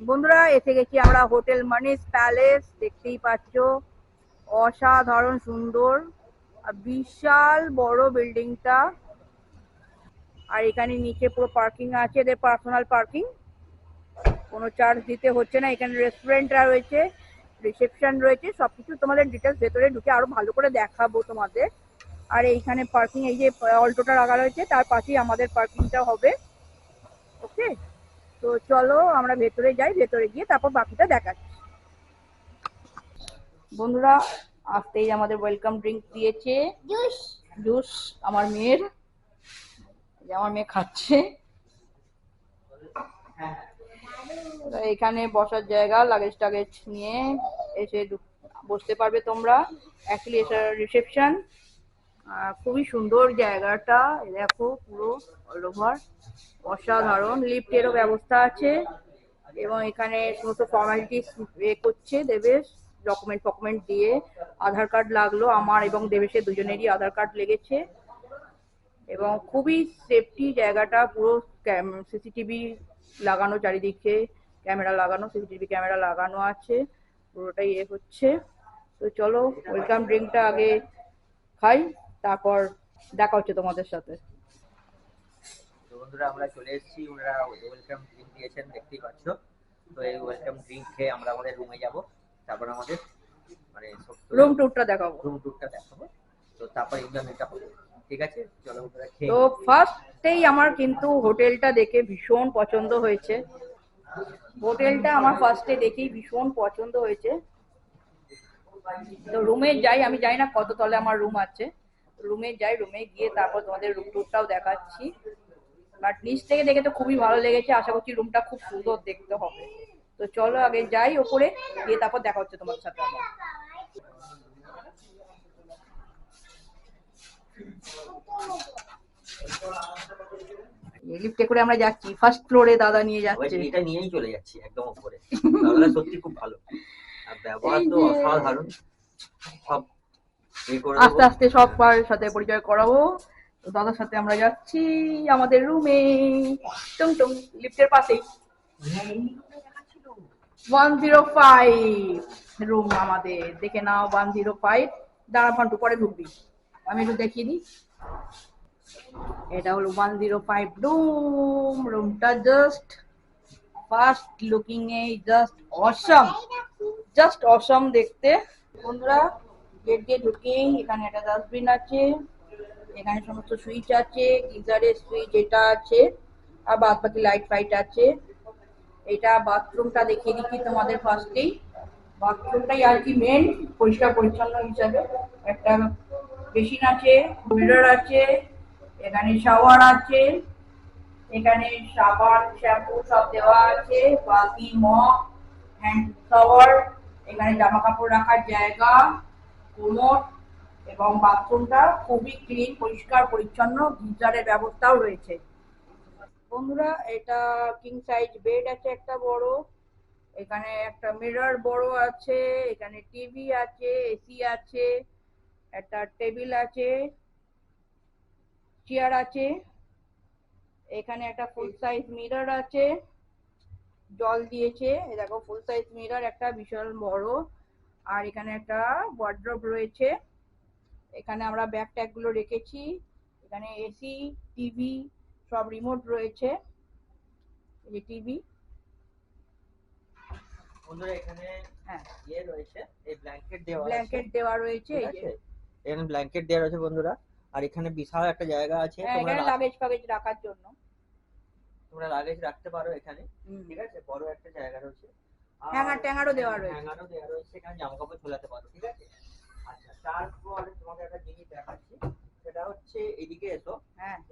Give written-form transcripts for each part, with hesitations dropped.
বন্ধুরা এসে গেছি আমরা হোটেল মনীষ প্যালেস। দেখতেই পাচ্ছ অসাধারণ সুন্দর আর বিশাল বড় বিল্ডিংটা। আর এখানে নিচে পুরো পার্কিং আছে, এদের পার্সোনাল পার্কিং, কোনো চার্জ দিতে হচ্ছে না। এখানে রেস্টুরেন্ট রয়েছে, রিসেপশন রয়েছে, সবকিছু তোমাদের ডিটেলস ভেতরে ঢুকে আরো ভালো করে দেখাবো তোমাদের। আর এইখানে পার্কিং, এই যে অল্টোটা রাখা রয়েছে তার পাশেই আমাদের পার্কিংটা হবে। ওকে, তো চলো আমরা ভেতরে যাই, ভেতরে গিয়ে তারপর বাকিটা দেখাচ্ছি। বন্ধুরা আসতেই আমাদের ওয়েলকাম ড্রিঙ্ক দিয়েছে, জুস আমার মেয়ের, আমার মেয়ে খাচ্ছে। এখানে বসার জায়গা, লাগেজ টাগেজ নিয়ে এসে বসতে পারবে তোমরা। অ্যাকচুয়ালি এটা রিসেপশন। খুবই সুন্দর জায়গাটা, দেখো পুরো অল ওভার অসাধারণ। লিফটেরও ব্যবস্থা আছে এবং এখানে সমস্ত ফর্মালিটিস করছে দেবেশ। ডকুমেন্ট দিয়ে আধার কার্ড লাগলো, আমার এবং দেবেশের দুজনেরই আধার কার্ড লেগেছে। এবং খুবই সেফটি জায়গাটা, পুরো সিসিটিভি লাগানো, চারিদিকে ক্যামেরা লাগানো, সিসিটিভি ক্যামেরা লাগানো আছে, পুরোটাই হচ্ছে। তো চলো ওয়েলকাম ড্রিঙ্কটা আগে খাই, তারপর দেখা হচ্ছে তোমাদের সাথে। তো বন্ধুরা আমরা চলে এসেছি, ওনারা ওয়েলকাম ড্রিঙ্ক দিয়েছেন দেখতেই পাচ্ছ। তো এই ওয়েলকাম ড্রিঙ্ক খেয়ে আমরা আমাদের রুমে যাব, তারপর আমাদের মানে রুম টুরটা দেখাবো। তো তারপর এনজয়মেন্টটা হবে। ঠিক আছে, চলো বন্ধুরা খেয়ে। তো ফার্স্টেই আমার কিন্তু হোটেলটা দেখে ভীষণ পছন্দ হয়েছে। হোটেলটা আমার ফার্স্টে দেখেই ভীষণ পছন্দ হয়েছে। তো রুমে যাই, আমি জানি না কত তলে আমার রুম আছে, রুমে যাই, রুমে গিয়ে তারপর তোমাদের রুম টুরটাও দেখাচ্ছি। বাট নিচ থেকে দেখে তো খুবই ভালো লেগেছে, আশা করছি রুমটা খুব সুন্দর দেখতে হবে। তো চলো আগে যাই ওপরে, গিয়ে তারপর দেখা হচ্ছে তোমার সাথে আমার। লিফটে করে আমরা যাচ্ছি, ফার্স্ট ফ্লোরে দাদা নিয়ে যাচ্ছে। এটা নিয়েই চলে যাচ্ছি একদম উপরে। দাদারা সত্যি খুব ভালো, আর ব্যবহার তো অসাধারণ। সব আস্তে আস্তে সবার সাথে পরিচয় করাবো। তো দাদার সাথে আমরা যাচ্ছি আমাদের রুমে, টুং টুং, লিফটের পাশেই 105 রুম আমাদের। দেখে নাও 105। দাঁড়া ফান্টু, পরে ঢুকবি, আমি একটু দেখিয়ে দিই। এটা হলো 105 রুম। রুমটা জাস্ট ফার্স্ট লুকিং এ জাস্ট অসম দেখতে। বন্ধুরা গেট দিয়ে ঢুকেই এখানে একটা ডাস্টবিন আছে, এখানে সমস্ত সুইচ আছে, গিজারের সুইচ এটা আছে, আর বাদ বাকি লাইট ফাইট আছে। এটা বাথরুমটা দেখিয়ে দিচ্ছি তোমাদের ফার্স্টেই। বাথরুমটাই আর কি মেন পরিষ্কার পরিচ্ছন্ন হিসাবে। একটা বেসিন আছে, মিরর আছে, এখানে শাওয়ার আছে, এখানে সাবান শ্যাম্পু সব দেওয়া আছে, বালতি, মগ, হ্যান্ড শাওয়ার, এখানে জামা কাপড় রাখার জায়গা, কোমোড, এবং বাথরুমটা খুবই ক্লিন, পরিষ্কার পরিচ্ছন্ন, গিজারের ব্যবস্থাও রয়েছে। বন্ধুরা এটা কিং সাইজ বেড আছে একটা বড়, এখানে একটা মিরর বড় আছে, এখানে টিভি আছে, এসি আছে, একটা টেবিল আছে, চেয়ার আছে, এখানে একটা ফুল সাইজ মিরর আছে, জল দিয়েছে, দেখো ফুল সাইজ মিরর একটা বিশাল বড়। আর এখানে একটা ওয়ার্ড্রপ রয়েছে, এখানে আমরা ব্যাগ ট্যাগ গুলো রেখেছি। এখানে এসি, টিভি, সব রিমোট রয়েছে, এই যে টিভি। বন্ধুরা এখানে ইয়ে রয়েছে, এই ব্ল্যাঙ্কেট দেওয়া রয়েছে, এই যে এখানে ব্ল্যাঙ্কেট দেওয়া রয়েছে বন্ধুরা। আর এখানে বিশাল একটা জায়গা আছে, তোমরা লাগেজ ফাগেজ রাখার জন্য, তোমরা লাগেজ রাখতে পারো এখানে। ঠিক আছে, বড় একটা জায়গা রয়েছে, হ্যাঙ্গারও দেওয়া রয়েছে, এখানে জামা কাপড় ঝোলাতে পারো। ঠিক আছে, আচ্ছা তারপরে তোমাকে একটা জিনিস দেখাচ্ছি, সেটা হচ্ছে এদিকে এসো।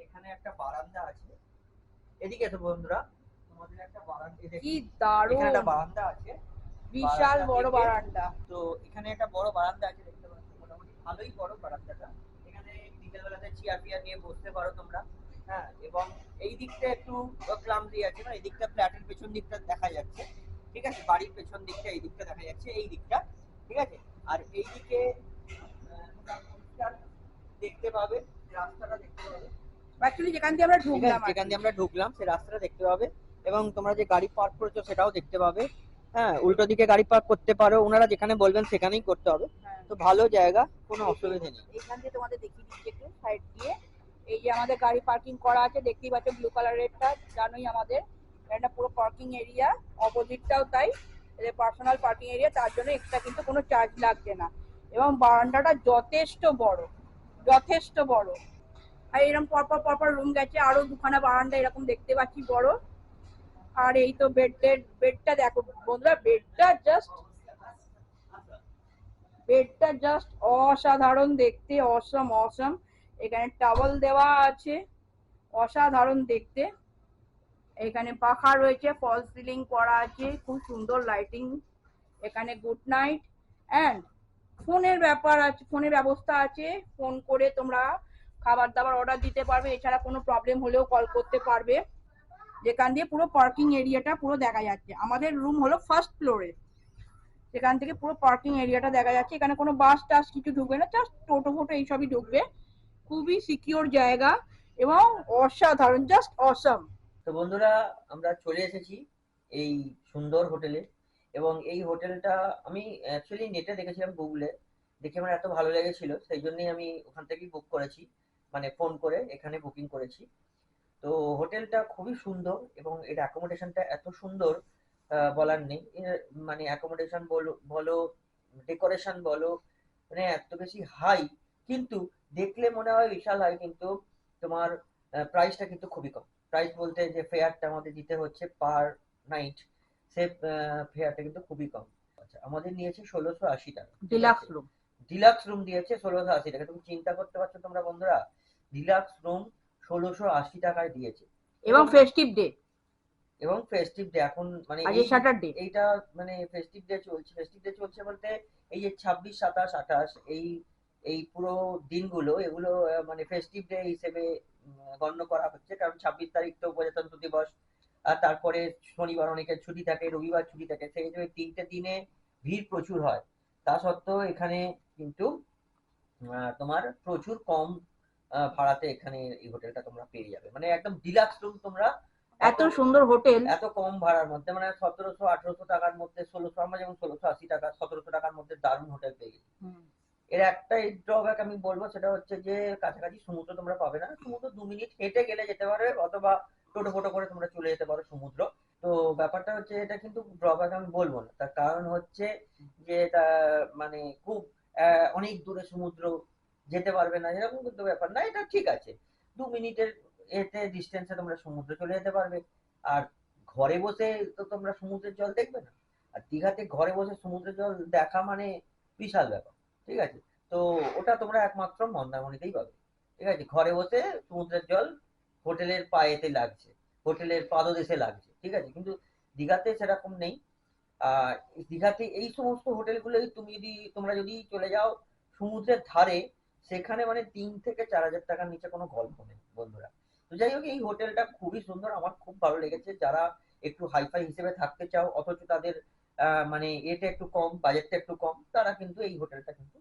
এখানে একটা বারান্দা আছে, এদিকে এসো বন্ধুরা, তোমাদের একটা বারান্দা, কি দারুণ, এখানে একটা বারান্দা আছে, বিশাল বড় বারান্দা। তো এখানে একটা বড় বারান্দা আছে, দেখতে পাচ্ছ, মোটামুটি ভালোই বড় বারান্দাটা। এখানে বিকেলবেলাতে চেয়ার টিয়ার নিয়ে বসতে পারো তোমরা। হ্যাঁ, এবং এই দিকটা একটু ক্লামজি আছে না, এই দিকটা ফ্ল্যাটের পেছন দিকটা দেখা যাচ্ছে। ঠিক আছে, বাড়ির পেছন দিকটা এই দিকটা দেখা যাচ্ছে, এই দিকটা। ঠিক আছে, আর এই দিকে দেখতে পাবে, রাস্তাটা দেখতে পাবে, অ্যাকচুয়ালি যেখান দিয়ে আমরা ঢুকলাম সেই রাস্তাটা দেখতে পাবে। এবং তোমরা যে গাড়ি পার্ক করেছো সেটাও দেখতে পাবে। হ্যাঁ, উল্টো দিকে গাড়ি পার্ক করতে পারো, ওনারা যেখানে বলবেন সেখানেই করতে হবে। হ্যাঁ, তো ভালো জায়গা, কোনো অসুবিধা নেই। এইখান দিয়ে তোমাদের দেখিয়ে দিচ্ছি একটু সাইড দিয়ে। এই যে আমাদের গাড়ি পার্কিং করা আছে, দেখতেই পাচ্ছ ব্লু কালারেরটা, জানোই আমাদের এটা পুরো পার্কিং এরিয়া। অপোজিটটাও তাই, এদের পার্সোনাল পার্কিং এরিয়া, তার জন্য এক্সট্রা কিন্তু কোনো চার্জ লাগছে না। এবং বারান্দাটা যথেষ্ট বড়, যথেষ্ট বড়। আর এরকম পরপর পরপর রুম গেছে, আরো দুখানা বারান্দা এরকম দেখতে পাচ্ছি বড়। আর এই তো বেডটা দেখো বন্ধুরা, বেডটা জাস্ট অসাধারণ দেখতে, অসম অসম। এখানে টাওয়াল দেওয়া আছে, অসাধারণ দেখতে। এখানে পাখা রয়েছে, ফলস সিলিং করা আছে, খুব সুন্দর লাইটিং। এখানে গুড নাইট অ্যান্ড ফোনের ব্যাপার আছে, ফোনের ব্যবস্থা আছে। ফোন করে তোমরা খাবার দাবার অর্ডার দিতে পারবে, এছাড়া কোনো প্রবলেম হলেও কল করতে পারবে। যেখান দিয়ে পুরো পার্কিং এরিয়াটা পুরো দেখা যাচ্ছে। আমাদের রুম হলো ফার্স্ট ফ্লোরে, সেখান থেকে পুরো পার্কিং এরিয়াটা দেখা যাচ্ছে। এখানে কোনো বাস টাস কিছু ঢুকবে না, জাস্ট টোটো ফোটো এইসবই ঢুকবে। খুবই সিকিউর জায়গা এবং অসাধারণ, জাস্ট অসম। তো বন্ধুরা, আমরা চলে এসেছি এই সুন্দর হোটেলে। এবং এই হোটেলটা আমি অ্যাকচুয়ালি নেটে দেখেছিলাম, গুগলে দেখে আমার এত ভালো লেগেছিল, সেই জন্যই আমি ওখান থেকেই বুক করেছি, মানে ফোন করে এখানে বুকিং করেছি। তো হোটেলটা খুবই সুন্দর এবং এর অ্যাকোমোডেশনটা এত সুন্দর, বলার নেই। মানে অ্যাকোমোডেশন বলো বলো, ডেকোরেশন বলো, মানে এত বেশি হাই, কিন্তু দেখলে মনে হয় বিশাল হাই, কিন্তু তোমার প্রাইসটা কিন্তু খুবই কম। প্রাইস বলতে যে ফেয়ারটা আমাদের দিতে হচ্ছে পার নাইট, সে ফেয়ারটা কিন্তু খুবই কম। আচ্ছা, আমাদের নিয়েছে 1680 টাকা। Deluxe room. ডিলাক্স রুম দিয়েছে 1680 টাকা। তুমি চিন্তা করতে পারছো তোমরা বন্ধুরা, ডিলাক্স রুম 1680 টাকায় দিয়েছে। এবং ফেস্টিভ ডে, এবং ফেস্টিভ ডে এখন মানে আজ এই স্যাটারডে। এইটা মানে ফেস্টিভ ডে চলছে। ফেস্টিভ ডে চলছে বলতে এই যে 26, 27, 28 এই এই পুরো দিনগুলো, এগুলো মানে ফেস্টিভ ডে হিসেবে গণ্য করা হচ্ছে। কারণ 26 তারিখ তো প্রজাতন্ত্র দিবস, আর তারপরে শনিবার অনেকের ছুটি থাকে, রবিবার ছুটি থাকে, সেই হিসেবে 3টে দিনে ভিড় প্রচুর হয়। তা সত্ত্বেও এখানে কিন্তু তোমার প্রচুর কম ভাড়াতে এখানে এই হোটেলটা তোমরা পেয়ে যাবে, মানে একদম ডিলাক্স রুম তোমরা এত এত সুন্দর হোটেল। এত কম ভাড়ার মধ্যে, মানে 1700-1800 টাকার মধ্যে, 1600, আমরা যেমন 1680 টাকা 1700 টাকার মধ্যে দারুণ হোটেল পেয়ে গেছি। এর একটাই ড্রব্যাক আমি বলবো, সেটা হচ্ছে যে কাছাকাছি সমুদ্র তোমরা পাবে না। সমুদ্র 2 মিনিট হেঁটে গেলে যেতে পারবে, অথবা টোটো ফোটো করে তোমরা চলে যেতে পারো সমুদ্র। তো ব্যাপারটা হচ্ছে, এটা কিন্তু ড্রব্যাক আমি বলবো না। তার কারণ হচ্ছে যে এটা মানে খুব অনেক দূরে সমুদ্র, যেতে পারবে না এরকম কিন্তু ব্যাপার না, এটা ঠিক আছে। 2 মিনিটের এতে ডিস্টেন্সে তোমরা সমুদ্রে চলে যেতে পারবে। আর ঘরে বসে তো তোমরা সমুদ্রের জল দেখবে না। আর দীঘাতে ঘরে বসে সমুদ্রের জল দেখা মানে বিশাল ব্যাপার, ঠিক আছে। তো ওটা তোমরা একমাত্র মন্দারমণিতেই পাবে, ঠিক আছে। ঘরে বসে সমুদ্রের জল হোটেলের পায়েতে লাগছে, হোটেলের পাদদেশে লাগছে, ঠিক আছে। কিন্তু দীঘাতে সেরকম নেই। আর দীঘাতে এই সমস্ত হোটেলগুলোই তোমরা যদি চলে যাও সমুদ্রের ধারে, সেখানে মানে 3 থেকে 4 হাজার টাকার নিচে কোনো গল্প নেই বন্ধুরা। তো যাই হোক, এই হোটেলটা খুবই সুন্দর, আমার খুব ভালো লেগেছে। যারা একটু হাইফাই হিসেবে থাকতে চাও, অথচ তাদের মানে এটা একটু কম, বাজেটটা একটু কম, তারা কিন্তু এই হোটেলটা কিন্তু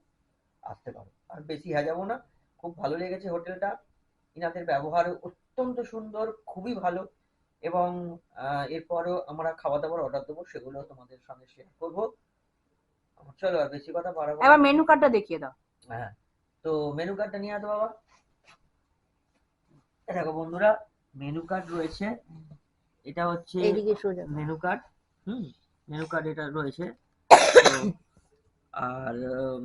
আসতে পারো। আর বেশি হাজাবো না, খুব ভালো লেগেছে হোটেলটা। ইনাদের ব্যবহার অত্যন্ত সুন্দর, খুবই ভালো। এবং এরপরেও আমরা খাওয়া দাওয়ার অর্ডার দেবো, সেগুলো তোমাদের সঙ্গে শেয়ার করবো। চলো আর বেশি কথা বাড়াবো না। এবার মেনু কার্ডটা দেখিয়ে দাও। হ্যাঁ, তো মেনু কার্ডটা নিয়ে আসো বাবা। দেখো বন্ধুরা, মেনু কার্ড রয়েছে, এটা হচ্ছে এইদিকে সোজা। Menu card. মেনু কার্ড এটা রয়েছে। তো আর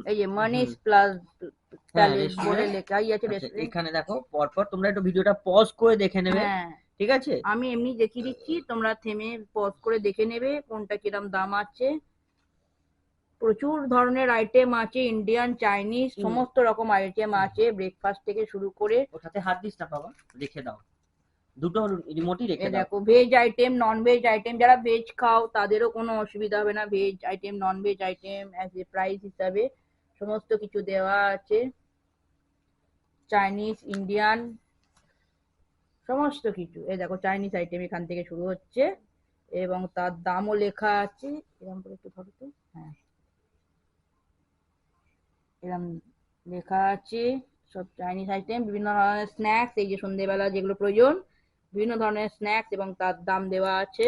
এই যে মানিস হুম, প্লাস হ্যাঁ, প্যালেস বলে রেস্টুরেন্ট। লেখাই আছে আচ্ছা, রেস্টুরেন্ট। এখানে দেখো পরপর তোমরা একটু ভিডিওটা পজ করে দেখে নেবে, হ্যাঁ, ঠিক আছে। আমি এমনি দেখিয়ে দিচ্ছি, তোমরা থেমে পজ করে দেখে নেবে কোনটা কিরম দাম আছে। প্রচুর ধরনের আইটেম আছে, ইন্ডিয়ান, চাইনিজ, সমস্ত রকম আইটেম আছে, ব্রেকফাস্ট থেকে শুরু করে। ওটাতে হাত দিস না বাবা, রেখে দাও, দুটো রিমোটই এ রেখে দাও। দেখো veg item, non veg item, যারা ভেজ খাও তাদেরও কোনো অসুবিধা হবে না। Veg item, non veg item as a price হিসাবে সমস্ত কিছু দেওয়া আছে। চাইনিজ, ইন্ডিয়ান, সমস্ত কিছু। এই দেখো চাইনিজ আইটেম এখান থেকে শুরু হচ্ছে এবং তার দামও লেখা আছে। এরকম করে একটু ধরো তো। হ্যাঁ, এরকম লেখা আছে সব চাইনিজ আইটেম। বিভিন্ন ধরনের স্ন্যাক্স, এই যে সন্ধ্যেবেলা যেগুলো প্রয়োজন বিভিন্ন ধরনের স্ন্যাক্স এবং তার দাম দেওয়া আছে।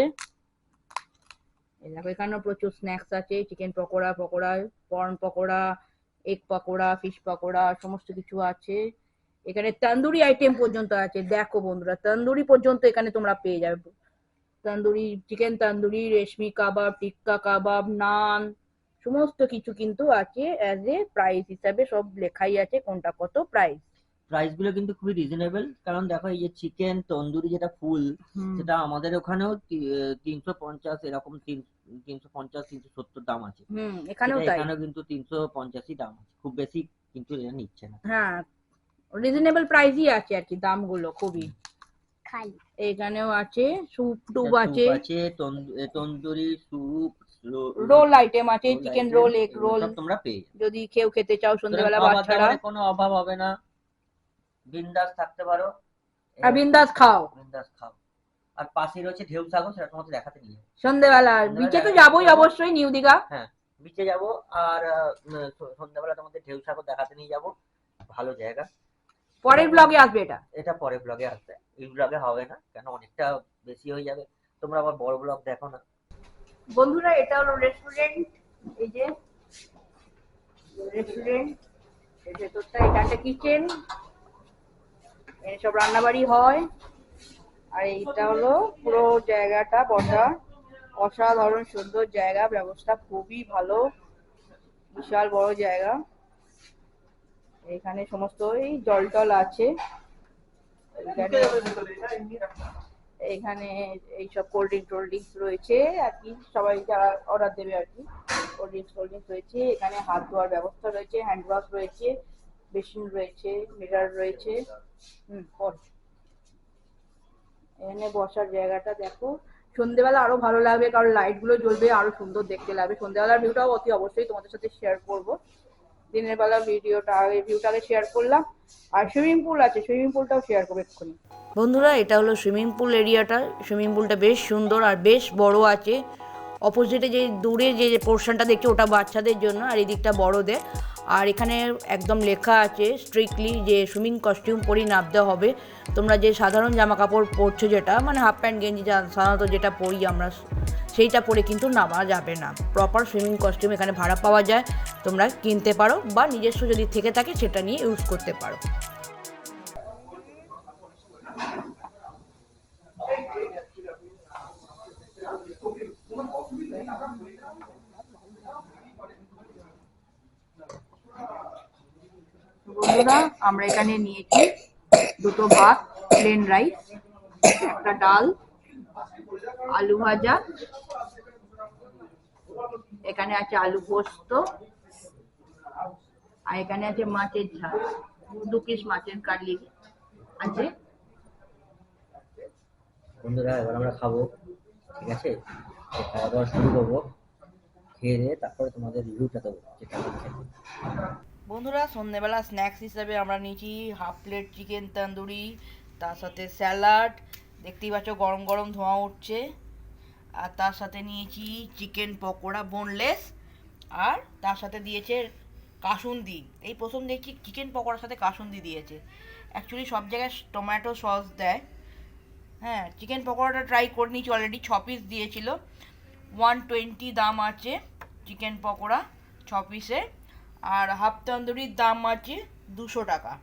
এই দেখো এখানেও প্রচুর স্ন্যাক্স আছে, chicken pakora pakora, corn pakora, egg pakora, fish pakora, সমস্ত কিছু আছে। এখানে তন্দুরি আইটেম পর্যন্ত আছে, দেখো বন্ধুরা তন্দুরি পর্যন্ত এখানে তোমরা পেয়ে যাবে। তন্দুরি চিকেন, তন্দুরি, রেশমি কাবাব, টিক্কা কাবাব, নান, সমস্ত কিছু কিন্তু আছে। অ্যাজ এ প্রাইস হিসাবে সব লেখাই আছে কোনটা কত প্রাইস। প্রাইস গুলো কিন্তু খুবই রিজনেবল, কারণ দেখো এই যে চিকেন তন্দুরি যেটা ফুল, হুম। সেটা আমাদের ওখানেও 350 এরকম 350 370 দাম আছে। এখানেও সেটা তাই। এখানেও কিন্তু 350ই দাম আছে, খুব বেশি কিন্তু এরা নিচ্ছে না। হ্যাঁ, রিজনেবল প্রাইসই আছে আর কি, দামগুলো খুবই। এখানেও আছে, স্যুপ টুপ স্যুপ আছে, আছে, তন্দুরি স্যুপ, রোল আইটেম আছে, roll chicken item, roll, egg এগুলো রোল, সব তোমরা পেয়ে যাবে। যদি কেউ খেতে চাও সুতরাং সন্ধ্যেবেলা খাবার বাচ্চারা। দাবারের কোনো অভাব হবে না, বিন্দাস থাকতে পারো, আর বিন্দাস খাও। বিন্দাস খাও। আর পাশে রয়েছে ঢেউ সাগর, সেটা তোমাকে দেখাতে নিয়ে যাবো। সন্ধ্যেবেলা বিচে তো যাবোই অবশ্যই, নিউ দীঘা। হ্যাঁ, বিচে যাবো। আর সন্ধ্যাবেলা তোমাদের ঢেউ সাগর দেখাতে নিয়ে যাবো, ভালো জায়গা। পরের ব্লগে আসবে এটা। এটা পরের ব্লগে আসবে, এই ব্লগে হবে না, কেন অনেকটা বেশি হয়ে যাবে, তোমরা আবার বড় ব্লগ দেখো না। বন্ধুরা এটা হলো রেস্টুরেন্ট, এই যে রেস্টুরেন্ট, এর ভেতরটা, এখানটা কিচেন, সব রান্নাবাড়ি হয়। আর এইটা হলো পুরো জায়গাটা বসা, অসাধারণ সুন্দর জায়গা, ব্যবস্থা খুবই ভালো, বিশাল বড় জায়গা। এখানে সমস্ত এই জল টল আছে, এখানে এখানে এইসব কোল্ড ড্রিঙ্কস রয়েছে আর কি, সবাই যারা অর্ডার দেবে আর কি, কোল্ড ড্রিঙ্কস রয়েছে। এখানে হাত ধোয়ার ব্যবস্থা রয়েছে, হ্যান্ড ওয়াশ রয়েছে, বেসিন রয়েছে, মিরার রয়েছে। পর এখানে বসার জায়গাটা দেখো, সন্ধ্যেবেলা আরো ভালো লাগবে, কারণ লাইট গুলো জ্বলবে, আরো সুন্দর দেখতে লাগবে। সন্ধ্যেবেলার ভিউটাও অতি অবশ্যই তোমাদের সাথে শেয়ার করব। দিনের বেলা ভিউটাকে শেয়ার করলাম। আর সুইমিং পুল আছে, সুইমিং পুলটাও শেয়ার করবো এক্ষুনি। বন্ধুরা এটা হলো সুইমিং পুল এরিয়াটা, সুইমিং পুলটা বেশ সুন্দর আর বেশ বড় আছে। অপোজিটে যে দূরে যে পোর্শনটা দেখছো ওটা বাচ্চাদের জন্য, আর এই দিকটা বড়দের। আর এখানে একদম লেখা আছে স্ট্রিক্টলি যে সুইমিং কস্টিউম পরেই নামতে হবে। তোমরা যে সাধারণ জামা কাপড় পরছো, যেটা মানে হাফ প্যান্ট গেঞ্জি সাধারণত যেটা পরি আমরা, সেইটা পরে কিন্তু নামা যাবে না। প্রপার সুইমিং কস্টিউম এখানে ভাড়া পাওয়া যায়, তোমরা কিনতে পারো বা নিজস্ব যদি থেকে থাকে সেটা নিয়ে ইউজ করতে পারো। বন্ধুরা আমরা এখানে নিয়েছি দুটো ভাত, প্লেন রাইস, একটা ডাল, আলু ভাজা, এখানে আছে আলু পোস্ত, আর এখানে আছে মাছের ঝাল, 2 পিস মাছের কাটলি আছে। বন্ধুরা এবার আমরা খাবো, ঠিক আছে? তো খাওয়া দাওয়া শুরু করবো, খেয়ে দিয়ে তারপরে তোমাদের রিভিউটা দেবো যেটা আমি খেতে। বন্ধুরা সন্ধ্যেবেলা স্ন্যাক্স হিসেবে আমরা নিয়েছি হাফ প্লেট চিকেন তন্দুরি, তার সাথে স্যালাড, দেখতেই পাচ্ছ গরম গরম ধোঁয়া উঠছে। আর তার সাথে নিয়েছি চিকেন পকোড়া বোনলেস, আর তার সাথে দিয়েছে কাসুন্দি। এই প্রথম দেখছি চিকেন পকোড়ার সাথে কাসুন্দি দিয়েছে। অ্যাকচুয়ালি সব জায়গায় টমেটো সস দেয়। হ্যাঁ, চিকেন পকোড়াটা ট্রাই করে নিয়েছি অলরেডি, 6 পিস দিয়েছিল, 120 দাম আছে চিকেন পকোড়া 6 পিসে। আর হাফ তন্দুরির দাম আছে 200 টাকা,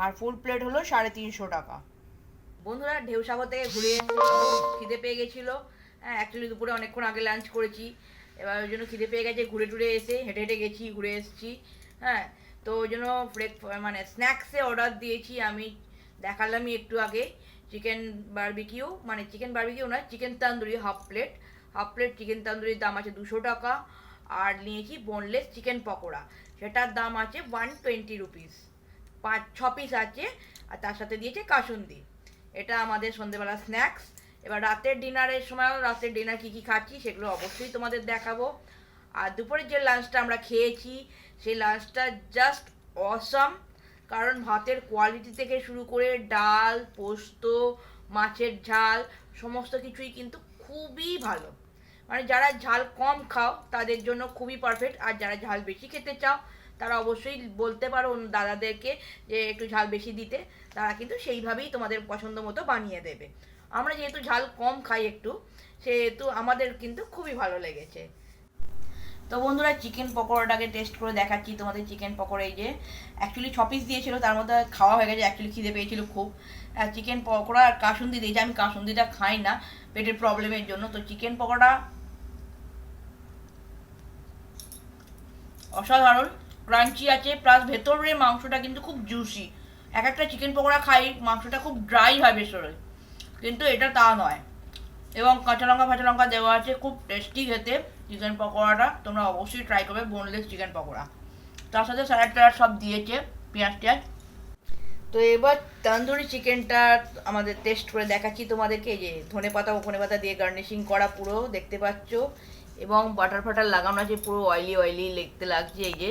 আর ফুল প্লেট হলো 350 টাকা। বন্ধুরা ঢেউসাগর থেকে ঘুরে খিদে পেয়ে গেছিলো। হ্যাঁ, অ্যাকচুয়ালি দুপুরে অনেকক্ষণ আগে লাঞ্চ করেছি, এবার ওই জন্য খিদে পেয়ে গেছে, ঘুরে টুরে এসে হেঁটে হেঁটে গেছি, ঘুরে এসেছি। হ্যাঁ, তো ওই জন্য মানে স্ন্যাক্সে অর্ডার দিয়েছি আমি, দেখালামই একটু আগে, চিকেন বারবিকিউ, মানে চিকেন বারবিকিউ নয়, chicken tandoori half plate chicken তান্দুরির দাম আছে 200 টাকা। আর নিয়েছি বোনলেস চিকেন পকোড়া, সেটার দাম আছে 120 রুপিস, 6 পিস আছে, আর তার সাথে দিয়েছে কাসুন্দি। এটা আমাদের সন্ধ্যেবেলা স্ন্যাক্স। এবার রাতের ডিনারের সময়, রাতের ডিনার কী কী খাচ্ছি সেগুলো অবশ্যই তোমাদের দেখাবো। আর দুপুরের যে লাঞ্চটা আমরা খেয়েছি, সেই লাঞ্চটা জাস্ট অসাম, কারণ ভাতের কোয়ালিটি থেকে শুরু করে ডাল, পোস্ত, মাছের ঝাল, সমস্ত কিছুই কিন্তু খুবই ভালো। মানে যারা ঝাল কম খাও তাদের জন্য খুবই পারফেক্ট, আর যারা ঝাল বেশি খেতে চাও তারা অবশ্যই বলতে পারো অন্য দাদাদেরকে যে একটু ঝাল বেশি দিতে, তারা কিন্তু সেইভাবেই তোমাদের পছন্দ মতো বানিয়ে দেবে। আমরা যেহেতু ঝাল কম খাই একটু, সেহেতু আমাদের কিন্তু খুবই ভালো লেগেছে। তো বন্ধুরা, চিকেন পকোড়াটাকে টেস্ট করে দেখাচ্ছি তোমাদের। চিকেন পকোড়া এই যে অ্যাকচুয়ালি 6 পিস দিয়েছিল, তার মধ্যে খাওয়া হয়ে গেছে, অ্যাকচুয়ালি খিদে পেয়েছিল খুব। চিকেন পকোড়া আর কাসুন্দি দিয়েছে, আমি কাসুন্দিটা খাই না পেটের প্রবলেমের জন্য। তো চিকেন পকোড়া অসাধারণ ক্রাঞ্চি আছে, প্লাস ভেতরের মাংসটা কিন্তু খুব জুসি। এক একটা চিকেন পকোড়া খাই মাংসটা খুব ড্রাই হয় ভেতরে, কিন্তু এটা তা নয়। এবং কাঁচা লঙ্কা ফাঁচা লঙ্কা দেওয়া আছে, খুব টেস্টি খেতে চিকেন পকোড়াটা। তোমরা অবশ্যই ট্রাই করবে বোনলেস চিকেন পকোড়া। তার সাথে স্যালাড ট্যালাড সব দিয়েছে, পেঁয়াজ টেয়াজ। তো এবার তন্দুরি চিকেনটা আমাদের টেস্ট করে দেখাচ্ছি তোমাদেরকে। এই যে ধনে পাতা দিয়ে গার্নিশিং করা পুরো দেখতে পাচ্ছ, এবং বাটার ফাটার লাগানো আছে, পুরো অয়েলি অয়েলি দেখতে লাগছে এই যে।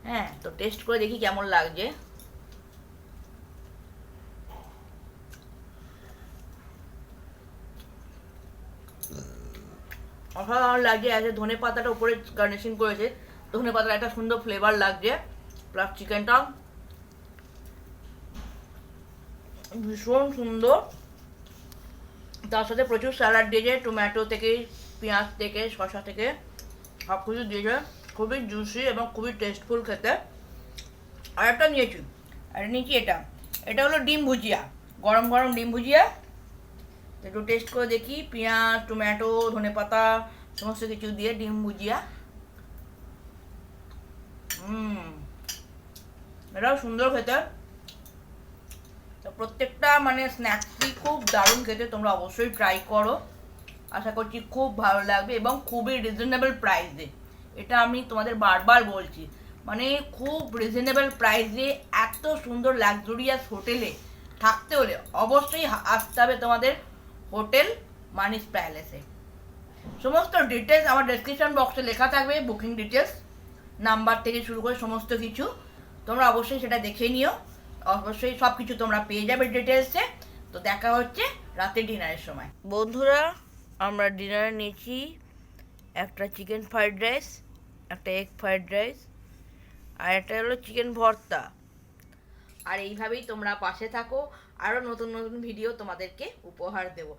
হ্যাঁ, তো টেস্ট করে দেখি কেমন লাগছে। অসাধারণ লাগছে। আছে ধনে পাতাটা উপরে গার্নিশিং করেছে, ধনে পাতার একটা সুন্দর ফ্লেভার লাগছে, প্লাস চিকেনটা ভীষণ সুন্দর। তার সাথে প্রচুর স্যালাড দিয়েছে, টমেটো থেকে পেঁয়াজ থেকে শসা থেকে সব কিছু দিয়েছে, খুবই জুসি এবং খুবই টেস্টফুল খেতে। আর একটা নিয়েছি, এটা এটা হলো ডিম ভুজিয়া, গরম গরম ডিম ভুজিয়া। একটু টেস্ট করে দেখি, পেঁয়াজ টমেটো ধনে পাতা সমস্ত কিছু দিয়ে ডিম ভুজিয়া। এটাও সুন্দর খেতে। তো প্রত্যেকটা মানে স্ন্যাক্সই খুব দারুণ খেতে, তোমরা অবশ্যই ট্রাই করো। আশা করছি খুব ভালো লাগবে এবং খুবই রিজনেবল প্রাইসে। এটা আমি তোমাদের বারবার বলছি, মানে খুব রিজনেবল প্রাইসে এত সুন্দর লাক্সুরিয়াস হোটেলে থাকতে হলে অবশ্যই আসতে হবে তোমাদের হোটেল মানিস প্যালেসে। সমস্ত ডিটেলস আমার ডেসক্রিপশন বক্সে লেখা থাকবে, বুকিং ডিটেলস নাম্বার থেকে শুরু করে সমস্ত কিছু, তোমরা অবশ্যই সেটা দেখে নিও। অবশ্যই সব কিছু তোমরা পেয়ে যাবে ডিটেলসে। তো দেখা হচ্ছে রাতে ডিনারের সময়। বন্ধুরা, আমরা ডিনারে নিয়েছি একটা চিকেন ফ্রাইড রাইস, একটা এগ ফ্রাইড রাইস, আর একটা হলো চিকেন ভর্তা। আর এইভাবেই তোমরা পাশে থাকো, আরও নতুন নতুন ভিডিও তোমাদেরকে উপহার দেবো।